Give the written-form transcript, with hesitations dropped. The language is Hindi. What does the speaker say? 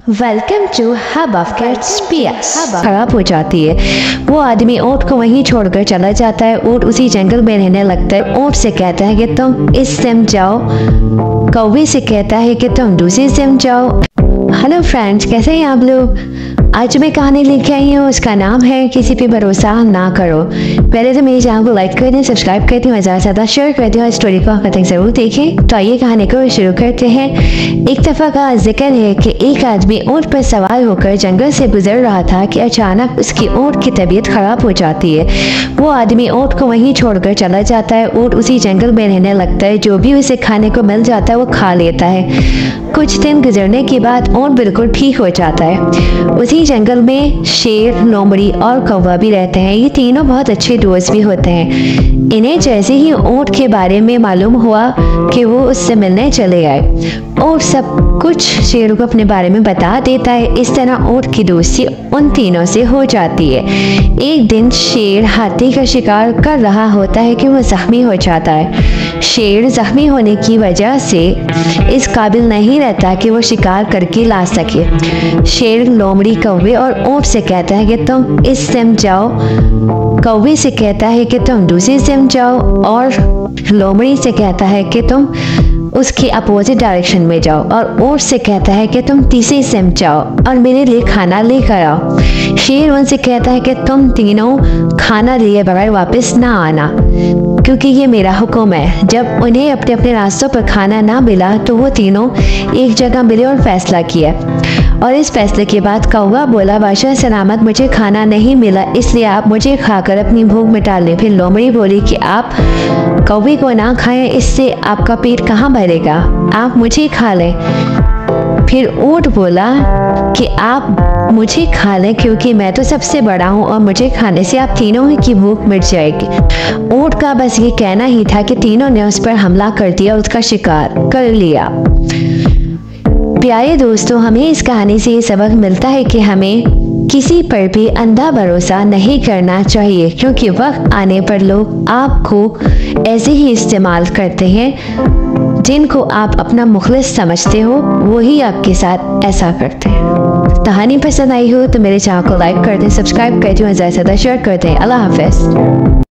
Welcome to hub of kids PS. खराब हो जाती है। वो आदमी ऊँट को वहीं छोड़कर चला जाता है। ऊँट उसी जंगल में रहने लगता है। ऊँट से कहता है कि तुम इस सिम जाओ। कौवे से कहता है कि तुम दूसरी सिम जाओ। हेलो फ्रेंड्स, कैसे हैं आप लोग? आज मैं कहानी लेके आई हूँ, उसका नाम है किसी पे भरोसा ना करो। पहले तो मेरे चैनल को लाइक कर दें, सब्सक्राइब कर दें और ज़्यादा से ज़्यादा शेयर कर दें और स्टोरी को आप तक ज़रूर देखें। तो आइए कहानी को शुरू करते हैं। एक दफ़ा का जिक्र है कि एक आदमी ऊँट पर सवार होकर जंगल से गुजर रहा था कि अचानक उसकी ऊँट की तबीयत खराब हो जाती है। वो आदमी ऊँट को वहीं छोड़कर चला जाता है। ऊँट उसी जंगल में रहने लगता है। जो भी उसे खाने को मिल जाता है वो खा लेता है। कुछ दिन गुजरने के बाद ऊँट बिल्कुल ठीक हो जाता है। उसी जंगल में शेर, लोमड़ी और कौवा भी रहते हैं। ये तीनों बहुत अच्छे दोस्त भी होते हैं। इन्हें जैसे ही ऊँट के बारे में मालूम हुआ कि वो उससे मिलने चले आए। ऊँट सब कुछ शेर को अपने बारे में बता देता है। इस तरह ऊँट की दोस्ती उन तीनों से हो जाती है। एक दिन शेर हाथी का शिकार कर रहा होता है कि वो जख्मी हो जाता है। शेर जख्मी होने की वजह से इस काबिल नहीं रहता कि वो शिकार करके ला सके। शेर लोमड़ी, कौवे और ऊँट से कहता है कि तुम इस सिम जाओ। कौवे से कहता है कि तुम दूसरी सिम जाओ और लोमड़ी से कहता है कि तुम उसके अपोजिट डायरेक्शन में जाओ और ऊँट से कहता है कि तुम तीसरी सिम जाओ और मेरे लिए खाना लेकर आओ। शेर उनसे कहता है कि तुम तीनों खाना लिए बगैर वापस ना आना, क्योंकि ये मेरा हुक्म है। जब उन्हें अपने अपने रास्तों पर खाना ना मिला तो वो तीनों एक जगह मिले और फैसला किया। और इस फैसले के बाद कौवा बोला, बादशाह सलामत, मुझे खाना नहीं मिला, इसलिए आप मुझे खाकर अपनी भूख मिटा लें। फिर लोमड़ी बोली कि आप कौवे को ना खाएं, इससे आपका पेट कहाँ भरेगा, आप मुझे खा लें। फिर ऊँट बोला कि आप मुझे खा लें क्योंकि मैं तो सबसे बड़ा हूँ और मुझे खाने से आप तीनों ही की भूख मिट जाएगी। ऊँट का बस ये कहना ही था कि तीनों ने उस पर हमला कर दिया, उसका शिकार कर लिया। प्यारे दोस्तों, हमें इस कहानी से ये सबक मिलता है कि हमें किसी पर भी अंधा भरोसा नहीं करना चाहिए, क्योंकि वक्त आने पर लोग आपको ऐसे ही इस्तेमाल करते हैं। जिनको आप अपना मुखलिस समझते हो वही आपके साथ ऐसा करते हैं। कहानी पसंद आई हो तो मेरे चैनल को लाइक कर दें, सब्सक्राइब कर दें और ज़्यादा से ज़्यादा शेयर कर दें। अल्लाह हाफ़िज़।